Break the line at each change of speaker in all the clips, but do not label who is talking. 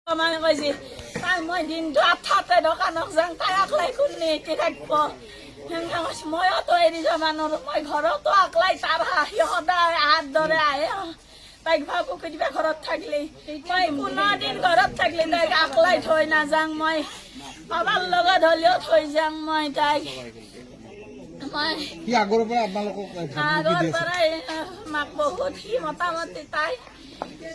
মানে কৈছে তাই মই দিনটো আঠাতে দোকানত যাওঁ তাই আকলাই কোনে এটি থাকিব সেনেকৈ কৈছে মইতো এৰি যাব নোৱাৰোঁ মই ঘৰতো আকলাই তাৰ হাঁহি সদায় হাত ধৰে আহে তাইক ভাবো কেতিয়াবা ঘৰত থাকিলে মই 15 দিন ঘৰত থাকিলে তাইক আকলাই থৈ নাযাওঁ মই বাবাৰ লগত হ'লেও থৈ যাওঁ মই তাইক মই আগৰ পৰাই মাক বহুত সি মোটামুটি তাই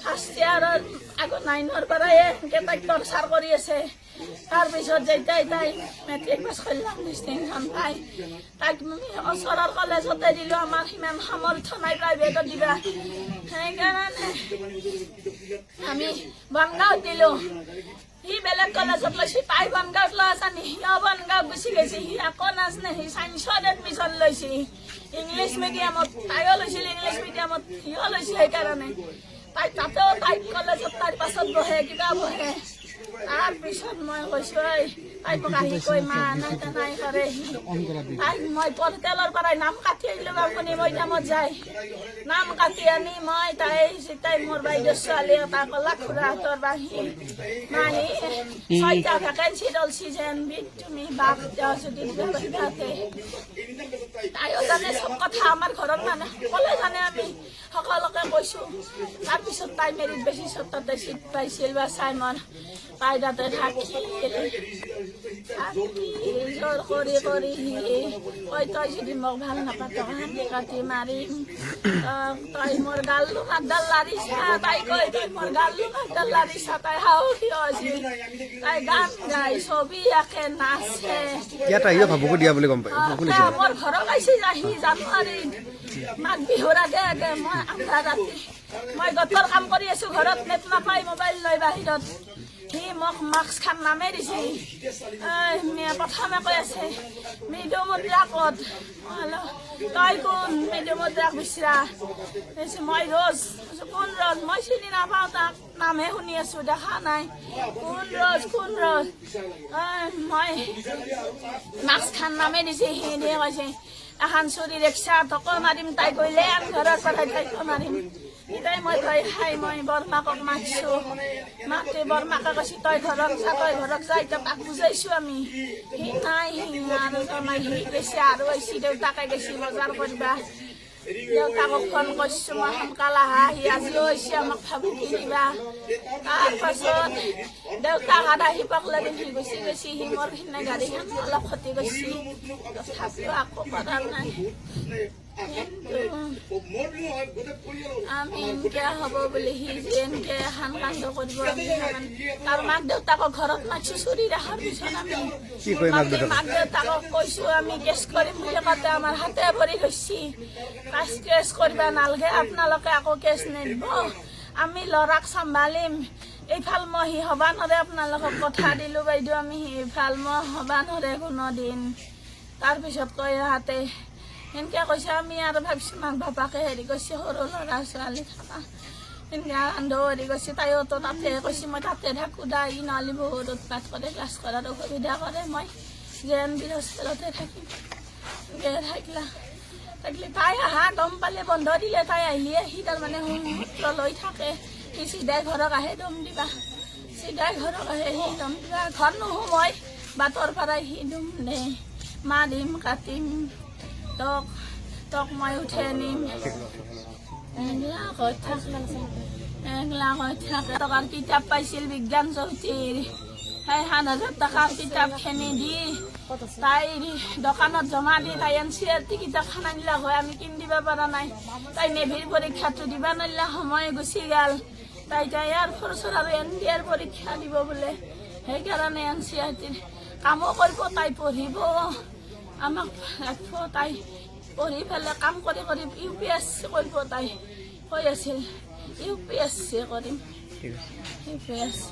ফাৰ্ষ্ট ইয়াৰৰ আগত 9ৰ পৰাই এনেকৈ তাইক টৰ্চাৰ কৰি আছে তাৰপিছত যেতিয়াই তাই মেট্ৰিক পাছ কৰিলাম ডিষ্টিংশ্যন পাই তাইক ওচৰৰ কলেজতে দিলোঁ আমাৰ সিমান সামৰ্থ্য নাই প্ৰাইভেটত দিবা সেইকাৰণে আমি বনগাঁৱত দিলোঁ সি বেলেগ কলেজত লৈছে তাই বনগাঁৱত লৈ আছে নি সিও বনগাঁৱত গুচি গৈছে সি আকৌ নাজানে সি ছায়েন্সত এডমিশ্যন লৈছে ইংলিছ মিডিয়ামত তাইও লৈছিল ইংলিছ মিডিয়ামত সিও লৈছে সেইকাৰণে তাই তাতেও তাইক কলেজত তাইৰ পাছত বহে কিবা বহে তাৰপিছত মই কৈছোঁ তাই মোক আহি কৈ মা নাই নাই কৰে তাইক মই পৰ্টেলৰ পৰাই নাম কাটি আহিলোঁ আপুনি মৈদামত যায় নাম কাটি আনি মই তাই মোৰ বাইদেউৰ ছোৱালী এটা ক'লা খুৰাহঁতৰ বাহি মাহি 6টা ভেকেঞ্চি ওলাইছে যেন তুমি বাপ যদি দিবাতে তাইও জানে চব কথা আমাৰ ঘৰত মানে সকলোৱে জানে আমি সকলোকে কৈছোঁ তাৰপিছত তাই মেৰিট বেচিছত তাতে চিট পাইছিল বা চাই মোৰ তাই তাতে থাকি জোৰ কৰি কৰি কৈ তই যদি মোক ভাল নাপাত হাঁহি কাটি মাৰিম তই মোৰ গাল্লু মাকডাল লাৰিছা তাই কৈ তই মোৰ গাল্লু মাকডাল লাৰিছা তাই সাহসী হৈছিল তাই গান গাই ছবি আঁকে নাচে মোৰ ঘৰত আহিছে আহি জানুৱাৰীত মাঘ বিহুৰ আগে আগে মই আধা ৰাতি মই গতৰ কাম কৰি আছোঁ ঘৰত নেট নাপাই মোবাইল লৈ বাহিৰত সি মোক মাস্ক খান নামে দিছে প্ৰথমে কৈ আছে মৃদু মুদ্ৰা ক'ত তই কোন মৃদু মুদ্ৰা বিচৰা মই ৰজ কোন ৰজ মই চিনি নাপাওঁ তাক নামহে শুনি আছোঁ দেখা নাই কোন ৰজ মই মাস্ক খান নামে দিছে সিয়ে কৈছে এখন চুৰি ৰিক্সা টকৰ মাৰিম তাই গ'লে আমি ঘৰৰ পৰা তাইক মাৰিম তাই মই ভয় খাই মই বৰমাকক মাতিছোঁ মাতি বৰমাকে কৈছে তই ঘৰত যা এতিয়া তাক বুজাইছোঁ আমি সি নাই আৰু সি গৈছে আৰু গৈছে দেউতাকে গৈছে বজাৰ কৰিবা দেউতাকক ফোন কৰিছোঁ মই সোনকালে আহা সি আজিও হৈছে আমাক ভাবুকি দিবা তাৰপাছত দেউতাক আধা সিপাক লাগি সি গুচি সি মোৰ সিদিনা গাড়ীখন অলপ ক্ষতি গৈছে তথাপিও আকৌ কৰা নাই আমি এনেকৈ হ'ব বুলি সি যে এনেকৈ এখন কাণ্ড কৰিব তাৰ মাক দেউতাকক ঘৰত মাতিছোঁ চুৰি ৰখাৰ পিছত আমি মাক দেউতাকক কৈছোঁ আমি কেছ কৰিম বুলি কওঁতে আমাৰ হাতে ভৰি ধৰিছে কেছ কৰিব নালাগে আপোনালোকে আকৌ কেছ নিদিব আমি ল'ৰাক চম্ভালিম এইফাল মই সি হ'ব নোৱাৰে আপোনালোকক কথা দিলোঁ বাইদেউ আমি এইফাল মই হ'ব নোৱাৰে কোনো দিন তাৰপিছত কৈ হাতে সেনেকৈ কৈছে আমি আৰু ভাবিছোঁ মাক বাপাকে হেৰি কৰিছে সৰু ল'ৰা ছোৱালী থকা সেনেকৈ আন্ধ হেৰি কৰিছে তাইওতো তাতে কৈছে মই তাতে থাকোঁ দা ই নহ'লে বহুত উৎপাত কৰে ক্লাছ কৰাত অসুবিধা কৰে মই যেন হোষ্টেলতে থাকিম সেনেকৈ থাকিলে তাই আহা দম পালে বন্ধ দিলে তাই আহিলে সি তাৰমানে সূত্ৰ লৈ থাকে সি চিধাই ঘৰত আহে দম দিবা চিধাই ঘৰত আহে সি দম দিবা ঘৰ নোসোমাই বাটৰ পৰাই সি দম দে মাৰিম কাটিম তক মই উঠাই আনিম এগলা কৈ থাকে টকাৰ কিতাপ পাইছিল বিজ্ঞান চৌধুৰীৰ সেই 7,000 টকাৰ কিতাপখিনি দি তাই দোকানত জমা দি তাই NCERT কিতাপখন আনিলা হয় আমি কিনি দিব পৰা নাই তাই নেভিৰ পৰীক্ষাটো দিব নোৱাৰিলা সময় গুচি গ'ল তাই এয়াৰ ফ'ৰ্চৰ আৰু NDAৰ পৰীক্ষা দিব বোলে সেইকাৰণে NCERTৰ কামো কৰিব তাই পঢ়িব আমাক ৰাখিব তাই পঢ়ি পেলাই কাম কৰি UPSC কৰিব তাই কৈ আছিল UPSC কৰিম UPSC